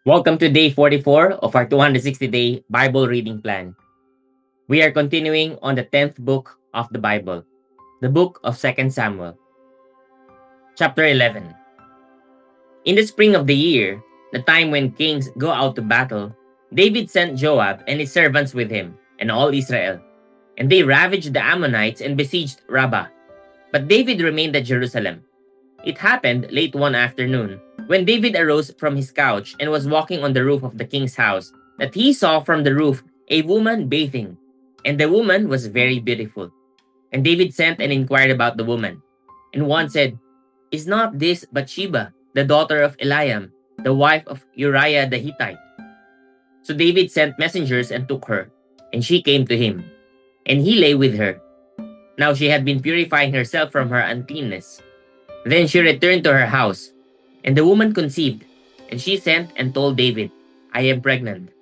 Welcome to day 44 of our 260-day Bible reading plan. We are continuing on the 10th book of the Bible, the book of 2 Samuel. Chapter 11. In the spring of the year, the time when kings go out to battle, David sent Joab and his servants with him, and all Israel. And they ravaged the Ammonites and besieged Rabbah. But David remained at Jerusalem. It happened late one afternoon, when David arose from his couch and was walking on the roof of the king's house, that he saw from the roof a woman bathing. And the woman was very beautiful. And David sent and inquired about the woman. And one said, "Is not this Bathsheba, the daughter of Eliam, the wife of Uriah the Hittite?" So David sent messengers and took her, and she came to him. And he lay with her. Now she had been purifying herself from her uncleanness. Then she returned to her house, and the woman conceived, and she sent and told David, "I am pregnant."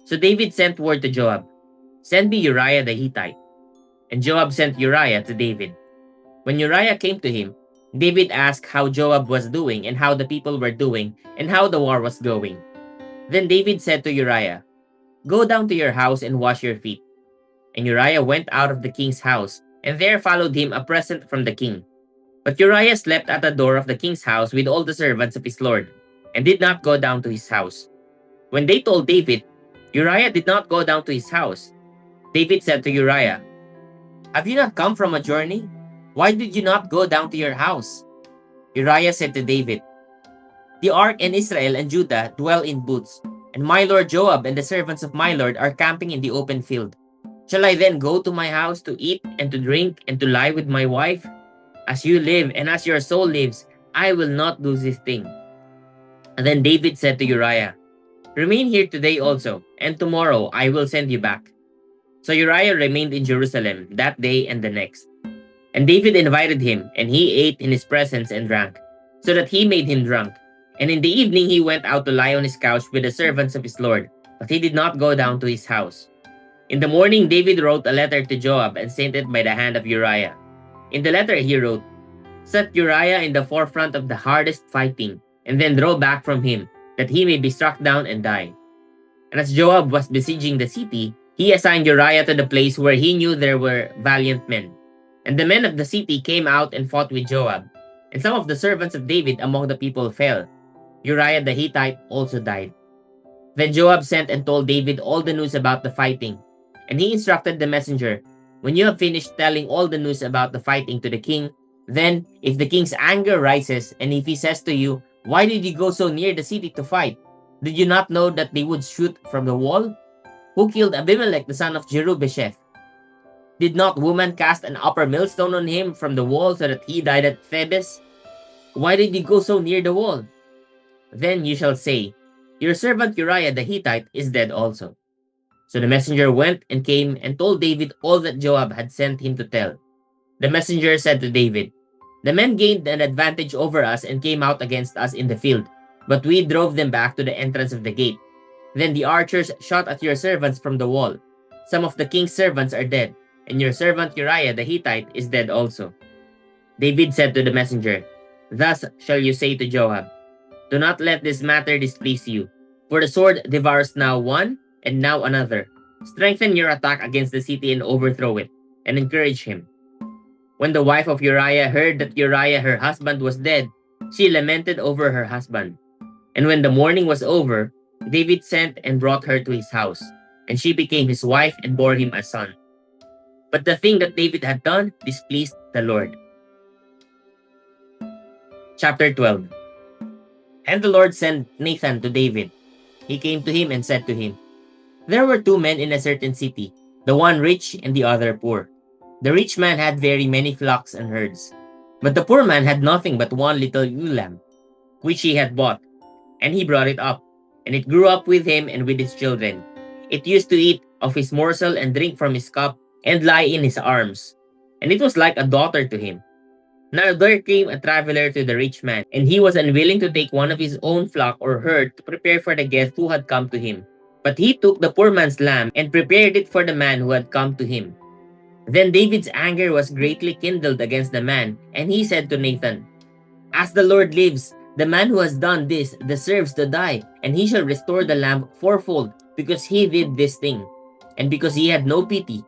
So David sent word to Joab, "Send me Uriah the Hittite." And Joab sent Uriah to David. When Uriah came to him, David asked how Joab was doing and how the people were doing and how the war was going. Then David said to Uriah, "Go down to your house and wash your feet." And Uriah went out of the king's house, and there followed him a present from the king. But Uriah slept at the door of the king's house with all the servants of his lord, and did not go down to his house. When they told David, Uriah did not go down to his house. David said to Uriah, "Have you not come from a journey? Why did you not go down to your house?" Uriah said to David, "The ark and Israel and Judah dwell in booths, and my lord Joab and the servants of my lord are camping in the open field. Shall I then go to my house to eat and to drink and to lie with my wife? As you live and as your soul lives, I will not do this thing." And then David said to Uriah, "Remain here today also, and tomorrow I will send you back." So Uriah remained in Jerusalem that day and the next. And David invited him, and he ate in his presence and drank, so that he made him drunk. And in the evening he went out to lie on his couch with the servants of his lord, but he did not go down to his house. In the morning David wrote a letter to Joab and sent it by the hand of Uriah. In the letter he wrote, "Set Uriah in the forefront of the hardest fighting, and then draw back from him, that he may be struck down and die." And as Joab was besieging the city, he assigned Uriah to the place where he knew there were valiant men. And the men of the city came out and fought with Joab. And some of the servants of David among the people fell. Uriah the Hittite also died. Then Joab sent and told David all the news about the fighting. And he instructed the messenger, "When you have finished telling all the news about the fighting to the king, then if the king's anger rises, and if he says to you, 'Why did you go so near the city to fight? Did you not know that they would shoot from the wall? Who killed Abimelech the son of Jerubesheth? Did not woman cast an upper millstone on him from the wall so that he died at Thebes? Why did you go so near the wall?' Then you shall say, 'Your servant Uriah the Hittite is dead also.'" So the messenger went and came and told David all that Joab had sent him to tell. The messenger said to David, "The men gained an advantage over us and came out against us in the field, but we drove them back to the entrance of the gate. Then the archers shot at your servants from the wall. Some of the king's servants are dead, and your servant Uriah the Hittite is dead also." David said to the messenger, "Thus shall you say to Joab, 'Do not let this matter displease you, for the sword devours now one and now another. Strengthen your attack against the city and overthrow it, and encourage him.'" When the wife of Uriah heard that Uriah her husband was dead, she lamented over her husband. And when the mourning was over, David sent and brought her to his house, and she became his wife and bore him a son. But the thing that David had done displeased the Lord. Chapter 12. And the Lord sent Nathan to David. He came to him and said to him, "There were two men in a certain city, the one rich and the other poor. The rich man had very many flocks and herds, but the poor man had nothing but one little ewe lamb, which he had bought, and he brought it up, and it grew up with him and with his children. It used to eat of his morsel and drink from his cup, and lie in his arms, and it was like a daughter to him. Now there came a traveler to the rich man, and he was unwilling to take one of his own flock or herd to prepare for the guest who had come to him. But he took the poor man's lamb and prepared it for the man who had come to him. Then David's anger was greatly kindled against the man, and he said to Nathan, "As the Lord lives, The man who has done this deserves to die, and he shall restore the lamb fourfold, because he did this thing, and because he had no pity.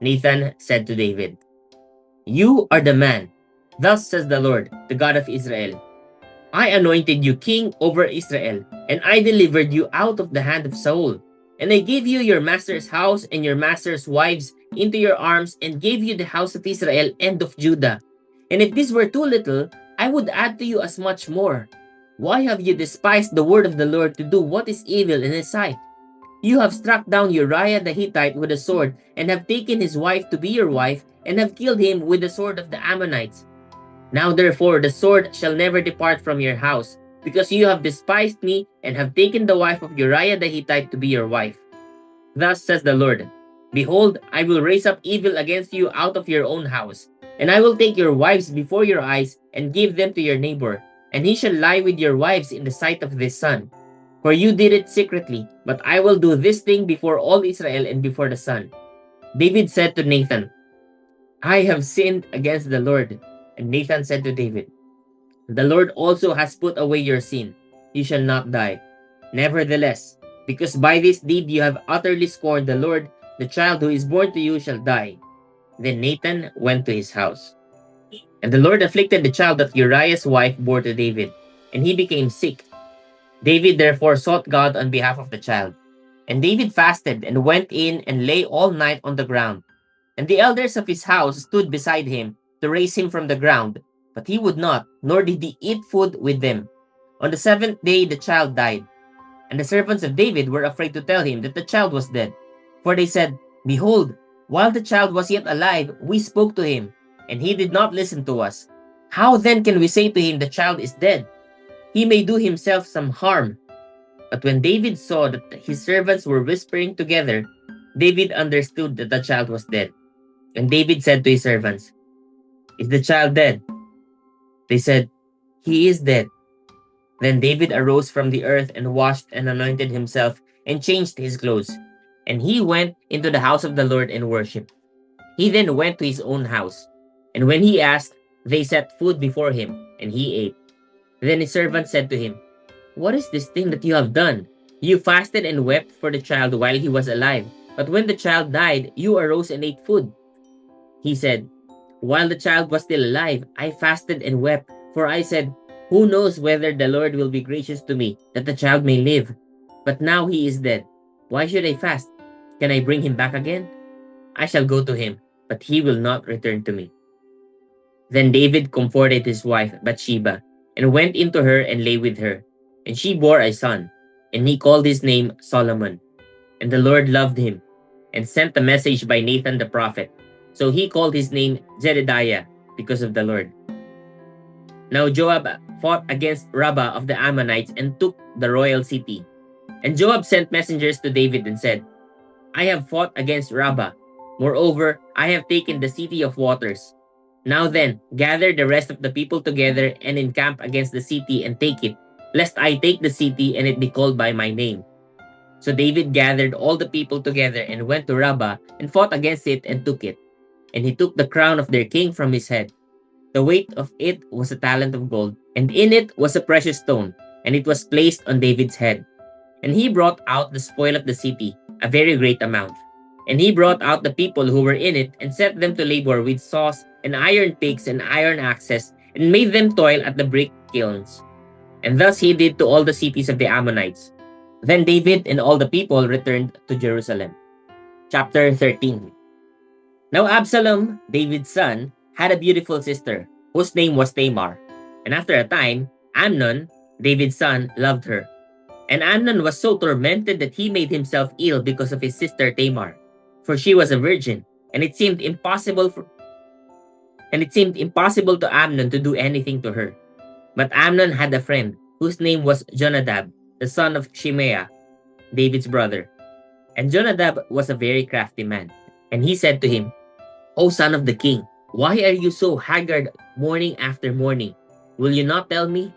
Nathan said to David, You are the man. Thus says the Lord, the God of Israel. I anointed you king over Israel, and I delivered you out of the hand of Saul. And I gave you your master's house and your master's wives into your arms, and gave you the house of Israel and of Judah. And if this were too little, I would add to you as much more. Why have you despised the word of the Lord to do what is evil in his sight? You have struck down Uriah the Hittite with a sword, and have taken his wife to be your wife, and have killed him with the sword of the Ammonites. Now therefore the sword shall never depart from your house, because you have despised me, and have taken the wife of Uriah the Hittite to be your wife. Thus says the Lord, Behold, I will raise up evil against you out of your own house, and I will take your wives before your eyes, and give them to your neighbor, and he shall lie with your wives in the sight of this sun. For you did it secretly, but I will do this thing before all Israel and before the sun. David said to Nathan, I have sinned against the Lord. And Nathan said to David, The Lord also has put away your sin. You shall not die. Nevertheless, because by this deed you have utterly scorned the Lord, the child who is born to you shall die. Then Nathan went to his house. And the Lord afflicted the child that Uriah's wife bore to David, and he became sick. David therefore sought God on behalf of the child. And David fasted and went in and lay all night on the ground. And the elders of his house stood beside him to raise him from the ground, but he would not, nor did he eat food with them. On the seventh day the child died. And the servants of David were afraid to tell him that the child was dead. For they said, Behold, while the child was yet alive, we spoke to him, and he did not listen to us. How then can we say to him, The child is dead? He may do himself some harm. But when David saw that his servants were whispering together, David understood that the child was dead. And David said to his servants, Is the child dead? They said, He is dead. Then David arose from the earth and washed and anointed himself and changed his clothes. And he went into the house of the Lord and worshipped. He then went to his own house. And when he asked, they set food before him, and he ate. Then his servant said to him, What is this thing that you have done? You fasted and wept for the child while he was alive. But when the child died, you arose and ate food. He said, While the child was still alive, I fasted and wept, for I said, Who knows whether the Lord will be gracious to me, that the child may live? But now he is dead. Why should I fast? Can I bring him back again? I shall go to him, but he will not return to me. Then David comforted his wife Bathsheba, and went into her and lay with her. And she bore a son, and he called his name Solomon. And the Lord loved him, and sent a message by Nathan the prophet. So he called his name Jedediah, because of the Lord. Now Joab fought against Rabbah of the Ammonites and took the royal city. And Joab sent messengers to David and said, I have fought against Rabbah. Moreover, I have taken the city of waters. Now then, gather the rest of the people together and encamp against the city and take it, lest I take the city and it be called by my name. So David gathered all the people together and went to Rabbah and fought against it and took it. And he took the crown of their king from his head. The weight of it was a talent of gold, and in it was a precious stone, and it was placed on David's head. And he brought out the spoil of the city, a very great amount. And he brought out the people who were in it, and set them to labor with saws and iron picks and iron axes, and made them toil at the brick kilns. And thus he did to all the cities of the Ammonites. Then David and all the people returned to Jerusalem. Chapter 13. Now Absalom, David's son, had a beautiful sister, whose name was Tamar. And after a time, Amnon, David's son, loved her. And Amnon was so tormented that he made himself ill because of his sister Tamar, for she was a virgin, and it seemed impossible to Amnon to do anything to her. But Amnon had a friend, whose name was Jonadab, the son of Shimeah, David's brother. And Jonadab was a very crafty man. And he said to him, O son of the king, why are you so haggard morning after morning? Will you not tell me?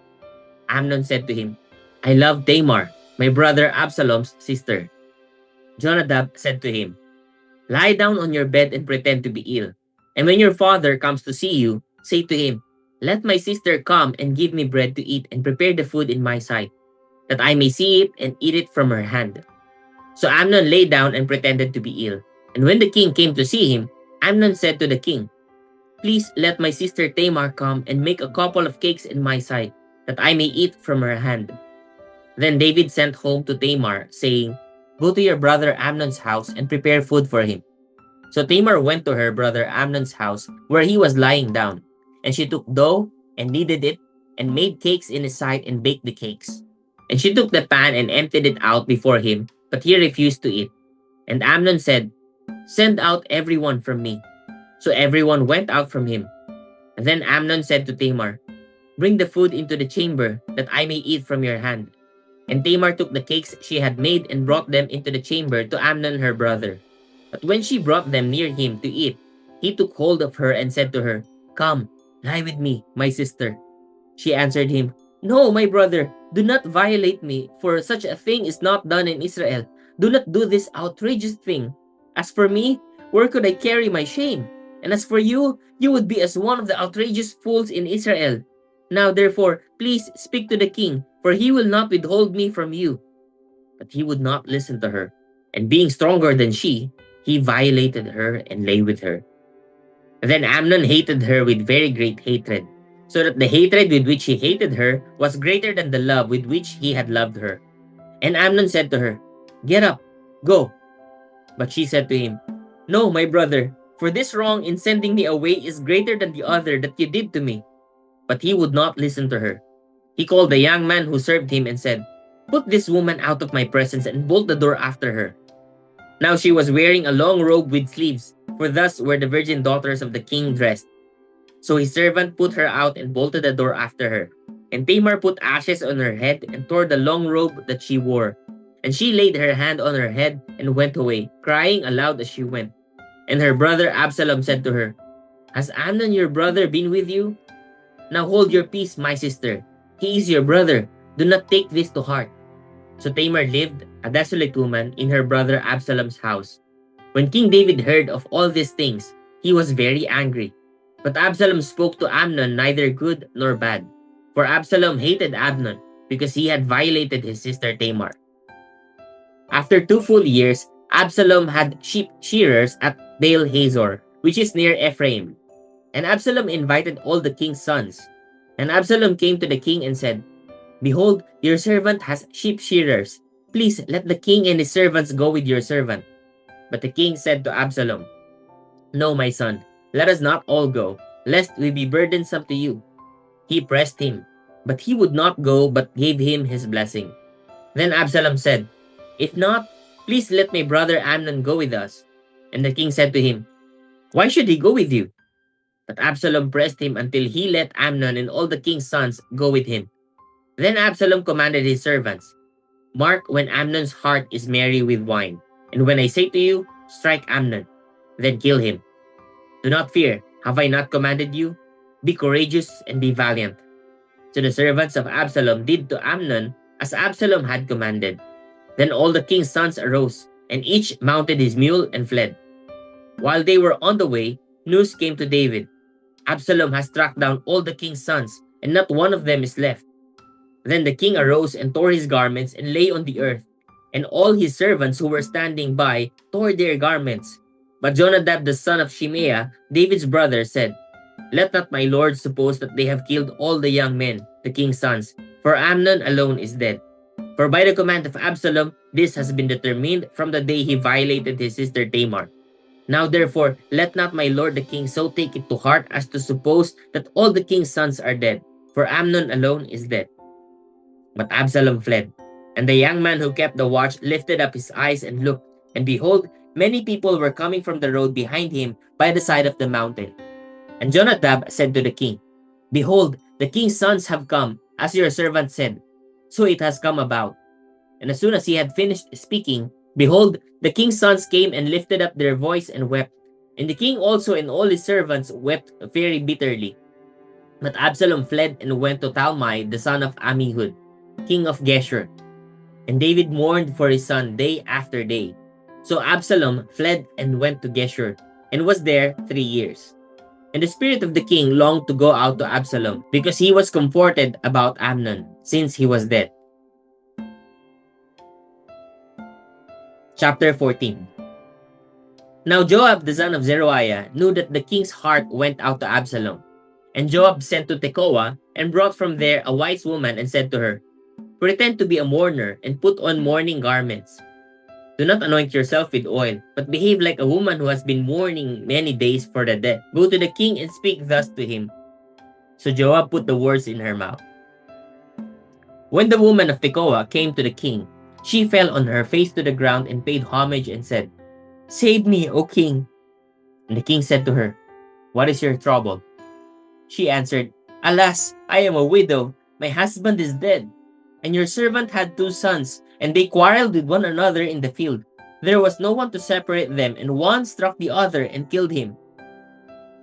Amnon said to him, I love Tamar, my brother Absalom's sister. Jonadab said to him, Lie down on your bed and pretend to be ill. And when your father comes to see you, say to him, Let my sister come and give me bread to eat and prepare the food in my sight, that I may see it and eat it from her hand. So Amnon lay down and pretended to be ill. And when the king came to see him, Amnon said to the king, Please let my sister Tamar come and make a couple of cakes in my sight, that I may eat from her hand. Then David sent home to Tamar, saying, Go to your brother Amnon's house and prepare food for him. So Tamar went to her brother Amnon's house, where he was lying down. And she took dough and kneaded it, and made cakes in his sight and baked the cakes. And she took the pan and emptied it out before him, but he refused to eat. And Amnon said, Send out everyone from me. So everyone went out from him. And then Amnon said to Tamar, Bring the food into the chamber, that I may eat from your hand. And Tamar took the cakes she had made and brought them into the chamber to Amnon her brother. But when she brought them near him to eat, he took hold of her and said to her, Come, lie with me, my sister. She answered him, No, my brother, do not violate me, for such a thing is not done in Israel. Do not do this outrageous thing. As for me, where could I carry my shame? And as for you, you would be as one of the outrageous fools in Israel. Now therefore, please speak to the king, for he will not withhold me from you. But he would not listen to her, and being stronger than she, he violated her and lay with her. Then Amnon hated her with very great hatred, so that the hatred with which he hated her was greater than the love with which he had loved her. And Amnon said to her, Get up, go. But she said to him, No, my brother, for this wrong in sending me away is greater than the other that you did to me. But he would not listen to her. He called the young man who served him and said, Put this woman out of my presence and bolt the door after her. Now she was wearing a long robe with sleeves, for thus were the virgin daughters of the king dressed. So his servant put her out and bolted the door after her. And Tamar put ashes on her head and tore the long robe that she wore. And she laid her hand on her head and went away, crying aloud as she went. And her brother Absalom said to her, Has Amnon your brother been with you? Now hold your peace, my sister. He is your brother. Do not take this to heart. So Tamar lived, a desolate woman, in her brother Absalom's house. When King David heard of all these things, he was very angry. But Absalom spoke to Amnon neither good nor bad. For Absalom hated Amnon, because he had violated his sister Tamar. After 2 full years, Absalom had sheep shearers at Baal Hazor, which is near Ephraim. And Absalom invited all the king's sons. And Absalom came to the king and said, Behold, your servant has sheep shearers. Please let the king and his servants go with your servant. But the king said to Absalom, No, my son, let us not all go, lest we be burdensome to you. He pressed him, but he would not go, but gave him his blessing. Then Absalom said, If not, please let my brother Amnon go with us. And the king said to him, Why should he go with you? But Absalom pressed him until he let Amnon and all the king's sons go with him. Then Absalom commanded his servants, Mark when Amnon's heart is merry with wine, and when I say to you, Strike Amnon, then kill him. Do not fear, have I not commanded you? Be courageous and be valiant. So the servants of Absalom did to Amnon as Absalom had commanded. Then all the king's sons arose, and each mounted his mule and fled. While they were on the way, news came to David. Absalom has struck down all the king's sons, and not one of them is left. Then the king arose and tore his garments and lay on the earth. And all his servants who were standing by tore their garments. But Jonadab the son of Shimeah, David's brother, said, Let not my lord suppose that they have killed all the young men, the king's sons, for Amnon alone is dead. For by the command of Absalom, this has been determined from the day he violated his sister Tamar. Now therefore, let not my lord the king so take it to heart as to suppose that all the king's sons are dead, for Amnon alone is dead. But Absalom fled, and the young man who kept the watch lifted up his eyes and looked, and behold, many people were coming from the road behind him by the side of the mountain. And Jonadab said to the king, Behold, the king's sons have come, as your servant said. So it has come about. And as soon as he had finished speaking, behold, the king's sons came and lifted up their voice and wept. And the king also and all his servants wept very bitterly. But Absalom fled and went to Talmai, the son of Ammihud, king of Geshur. And David mourned for his son day after day. So Absalom fled and went to Geshur, and was there 3 years. And the spirit of the king longed to go out to Absalom, because he was comforted about Amnon, since he was dead. Chapter 14. Now Joab the son of Zeruiah knew that the king's heart went out to Absalom. And Joab sent to Tekoa, and brought from there a wise woman, and said to her, Pretend to be a mourner, and put on mourning garments. Do not anoint yourself with oil, but behave like a woman who has been mourning many days for the dead. Go to the king and speak thus to him. So Joab put the words in her mouth. When the woman of Tekoa came to the king, she fell on her face to the ground and paid homage and said, Save me, O king. And the king said to her, What is your trouble? She answered, Alas, I am a widow. My husband is dead. And your servant had 2 sons, and they quarreled with one another in the field. There was no one to separate them, and one struck the other and killed him.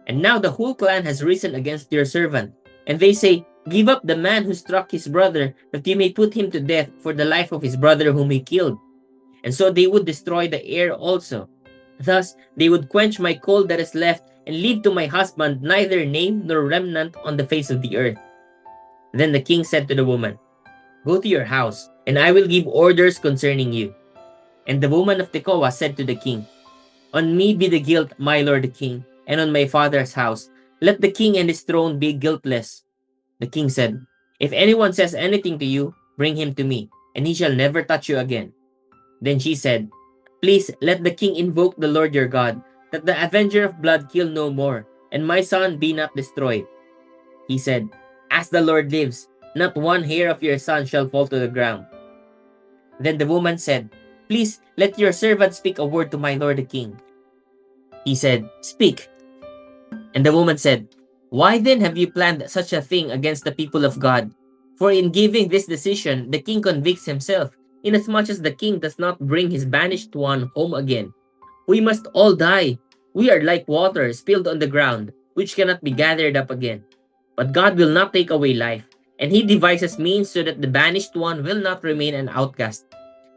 And now the whole clan has risen against your servant. And they say, Give up the man who struck his brother, that you may put him to death for the life of his brother whom he killed. And so they would destroy the heir also. Thus they would quench my coal that is left, and leave to my husband neither name nor remnant on the face of the earth. Then the king said to the woman, Go to your house, and I will give orders concerning you. And the woman of Tekoa said to the king, On me be the guilt, my lord the king, and on my father's house. Let the king and his throne be guiltless. The king said, If anyone says anything to you, bring him to me, and he shall never touch you again. Then she said, Please let the king invoke the Lord your God, that the avenger of blood kill no more, and my son be not destroyed. He said, As the Lord lives, not one hair of your son shall fall to the ground. Then the woman said, Please let your servant speak a word to my lord the king. He said, Speak. And the woman said, Why then have you planned such a thing against the people of God? For in giving this decision, the king convicts himself, inasmuch as the king does not bring his banished one home again. We must all die. We are like water spilled on the ground, which cannot be gathered up again. But God will not take away life, and he devises means so that the banished one will not remain an outcast.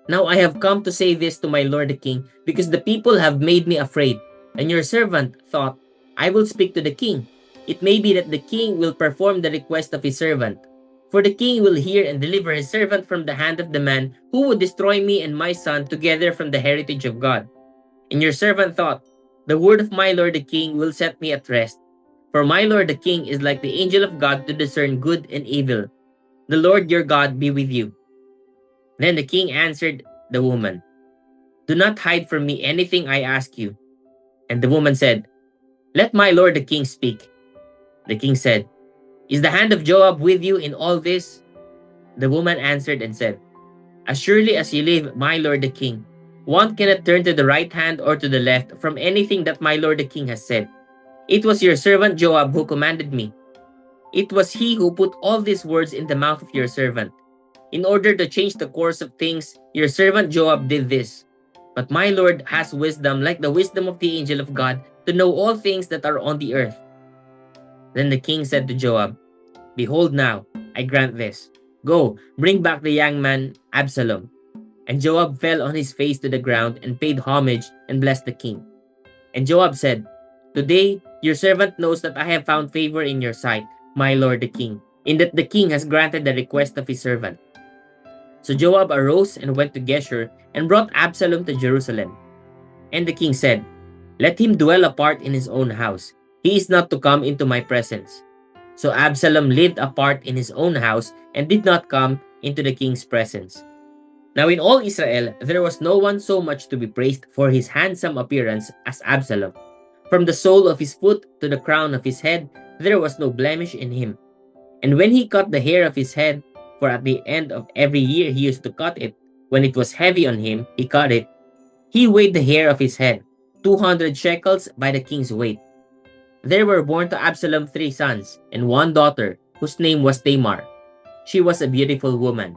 Now I have come to say this to my lord the king, because the people have made me afraid. And your servant thought, I will speak to the king. It may be that the king will perform the request of his servant. For the king will hear and deliver his servant from the hand of the man who would destroy me and my son together from the heritage of God. And your servant thought, The word of my lord the king will set me at rest. For my lord the king is like the angel of God to discern good and evil. The Lord your God be with you. Then the king answered the woman, Do not hide from me anything I ask you. And the woman said, Let my lord the king speak. The king said, Is the hand of Joab with you in all this? The woman answered and said, As surely as you live, my lord the king, one cannot turn to the right hand or to the left from anything that my lord the king has said. It was your servant Joab who commanded me. It was he who put all these words in the mouth of your servant. In order to change the course of things, your servant Joab did this. But my lord has wisdom like the wisdom of the angel of God to know all things that are on the earth. Then the king said to Joab, Behold now, I grant this. Go, bring back the young man Absalom. And Joab fell on his face to the ground and paid homage and blessed the king. And Joab said, Today your servant knows that I have found favor in your sight, my lord the king, in that the king has granted the request of his servant. So Joab arose and went to Geshur and brought Absalom to Jerusalem. And the king said, Let him dwell apart in his own house. He is not to come into my presence. So Absalom lived apart in his own house and did not come into the king's presence. Now in all Israel, there was no one so much to be praised for his handsome appearance as Absalom. From the sole of his foot to the crown of his head, there was no blemish in him. And when he cut the hair of his head, for at the end of every year he used to cut it, when it was heavy on him, he cut it, he weighed the hair of his head, 200 shekels by the king's weight. There were born to Absalom 3 sons, and 1 daughter, whose name was Tamar. She was a beautiful woman.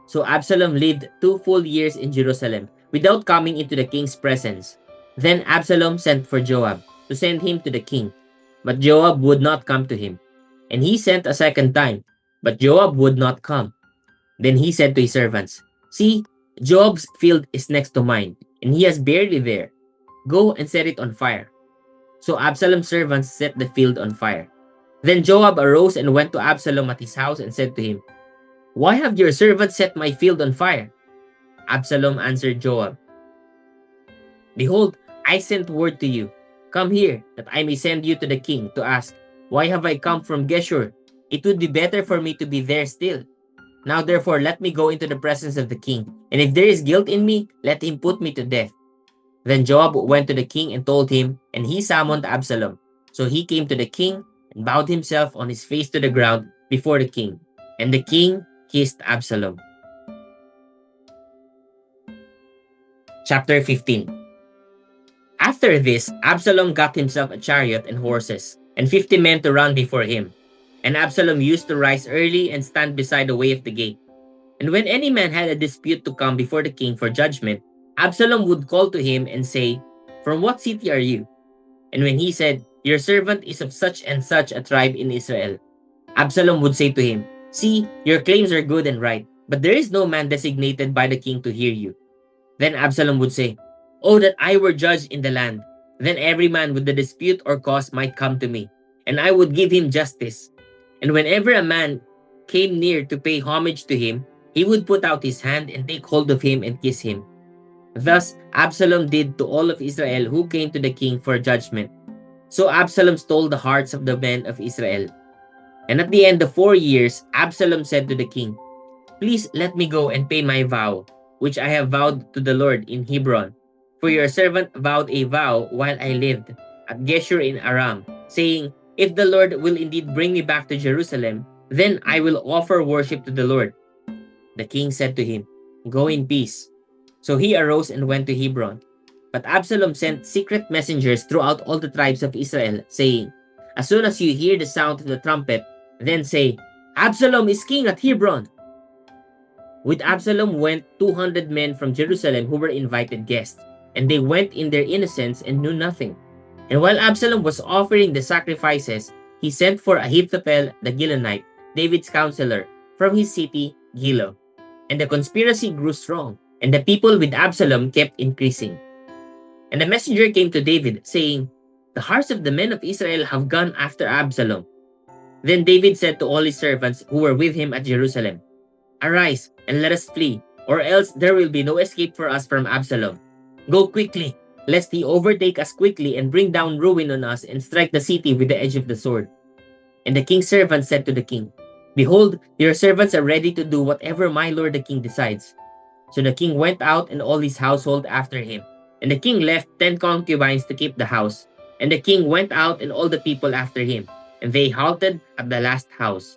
So Absalom lived 2 full years in Jerusalem, without coming into the king's presence. Then Absalom sent for Joab, to send him to the king. But Joab would not come to him. And he sent a second time, but Joab would not come. Then he said to his servants, See, Joab's field is next to mine, and he is barely there. Go and set it on fire. So Absalom's servants set the field on fire. Then Joab arose and went to Absalom at his house and said to him, "Why have your servants set my field on fire?" Absalom answered Joab, "Behold, I sent word to you. Come here, that I may send you to the king to ask, Why have I come from Geshur? It would be better for me to be there still. Now therefore let me go into the presence of the king, and if there is guilt in me, let him put me to death." Then Joab went to the king and told him, and he summoned Absalom. So he came to the king and bowed himself on his face to the ground before the king. And the king kissed Absalom. Chapter 15. After this, Absalom got himself a chariot and horses, and 50 men to run before him. And Absalom used to rise early and stand beside the way of the gate. And when any man had a dispute to come before the king for judgment, Absalom would call to him and say, "From what city are you?" And when he said, "Your servant is of such and such a tribe in Israel," Absalom would say to him, "See, your claims are good and right, but there is no man designated by the king to hear you." Then Absalom would say, "Oh, that I were judge in the land! Then every man with the dispute or cause might come to me, and I would give him justice." And whenever a man came near to pay homage to him, he would put out his hand and take hold of him and kiss him. Thus Absalom did to all of Israel who came to the king for judgment. So Absalom stole the hearts of the men of Israel. And at the end of 4 years, Absalom said to the king, "Please let me go and pay my vow, which I have vowed to the Lord in Hebron. For your servant vowed a vow while I lived at Geshur in Aram, saying, If the Lord will indeed bring me back to Jerusalem, then I will offer worship to the Lord." The king said to him, "Go in peace." So he arose and went to Hebron. But Absalom sent secret messengers throughout all the tribes of Israel, saying, "As soon as you hear the sound of the trumpet, then say, Absalom is king at Hebron." With Absalom went 200 men from Jerusalem who were invited guests, and they went in their innocence and knew nothing. And while Absalom was offering the sacrifices, he sent for Ahithophel the Gilonite, David's counselor, from his city Gilo. And the conspiracy grew strong, and the people with Absalom kept increasing. And the messenger came to David, saying, "The hearts of the men of Israel have gone after Absalom." Then David said to all his servants who were with him at Jerusalem, "Arise, and let us flee, or else there will be no escape for us from Absalom. Go quickly, lest he overtake us quickly and bring down ruin on us and strike the city with the edge of the sword." And the king's servants said to the king, "Behold, your servants are ready to do whatever my lord the king decides." So the king went out and all his household after him. And the king left 10 concubines to keep the house. And the king went out and all the people after him. And they halted at the last house.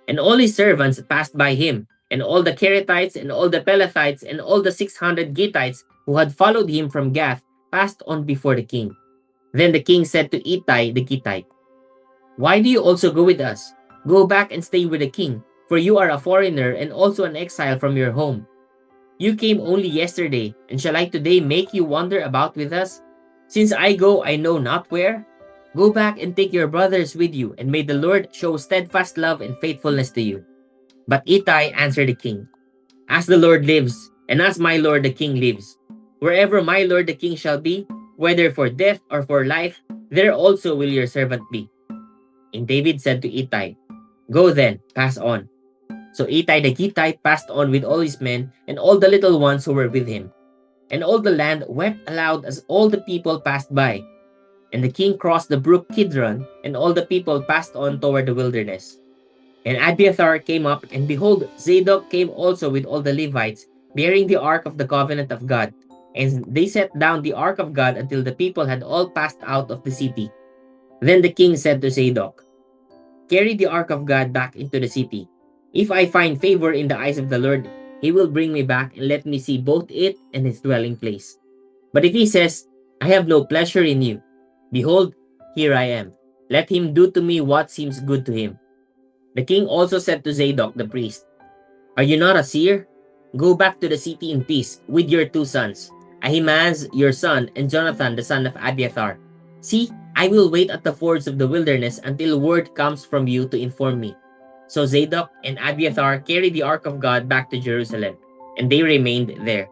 And all his servants passed by him, and all the Kerethites and all the Pelethites and all the 600 Gittites who had followed him from Gath passed on before the king. Then the king said to Ittai the Gittite, "Why do you also go with us? Go back and stay with the king, for you are a foreigner and also an exile from your home. You came only yesterday, and shall I today make you wander about with us? Since I go I know not where. Go back and take your brothers with you, and may the Lord show steadfast love and faithfulness to you." But Ittai answered the king, "As the Lord lives, and as my lord the king lives, wherever my lord the king shall be, whether for death or for life, there also will your servant be." And David said to Ittai, "Go then, pass on." So Ittai the Gittite passed on with all his men and all the little ones who were with him. And all the land wept aloud as all the people passed by. And the king crossed the brook Kidron, and all the people passed on toward the wilderness. And Abiathar came up, and behold, Zadok came also with all the Levites, bearing the ark of the covenant of God. And they set down the ark of God until the people had all passed out of the city. Then the king said to Zadok, "Carry the ark of God back into the city. If I find favor in the eyes of the Lord, he will bring me back and let me see both it and his dwelling place. But if he says, I have no pleasure in you, behold, here I am. Let him do to me what seems good to him." The king also said to Zadok the priest, "Are you not a seer? Go back to the city in peace with your 2 sons, Ahimaaz your son and Jonathan the son of Abiathar. See, I will wait at the fords of the wilderness until word comes from you to inform me." So Zadok and Abiathar carried the ark of God back to Jerusalem, and they remained there.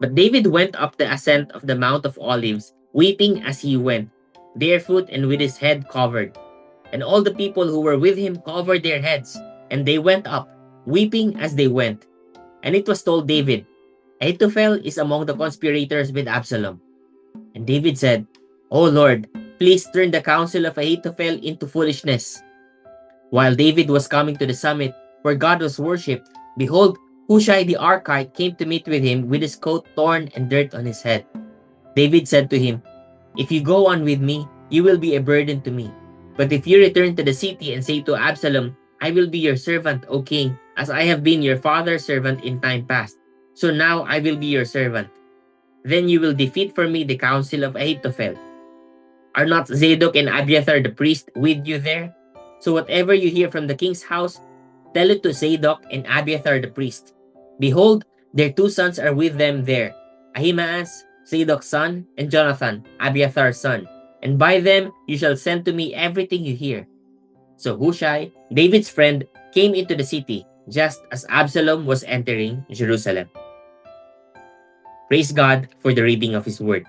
But David went up the ascent of the Mount of Olives, weeping as he went. barefoot and with his head covered. And all the people who were with him covered their heads, and they went up, weeping as they went. And it was told David, Ahithophel is among the conspirators with Absalom. And David said, O Lord, please turn the counsel of Ahithophel into foolishness. While David was coming to the summit where God was worshipped, behold, Hushai the Archite came to meet with him with his coat torn and dirt on his head. David said to him, If you go on with me, you will be a burden to me. But if you return to the city and say to Absalom, I will be your servant, O king, as I have been your father's servant in time past. So now I will be your servant. Then you will defeat for me the counsel of Ahithophel. Are not Zadok and Abiathar the priest with you there? So whatever you hear from the king's house, tell it to Zadok and Abiathar the priest. Behold, their 2 sons are with them there, Ahimaaz, Zadok's son, and Jonathan, Abiathar's son. And by them you shall send to me everything you hear. So Hushai, David's friend, came into the city, just as Absalom was entering Jerusalem. Praise God for the reading of His word.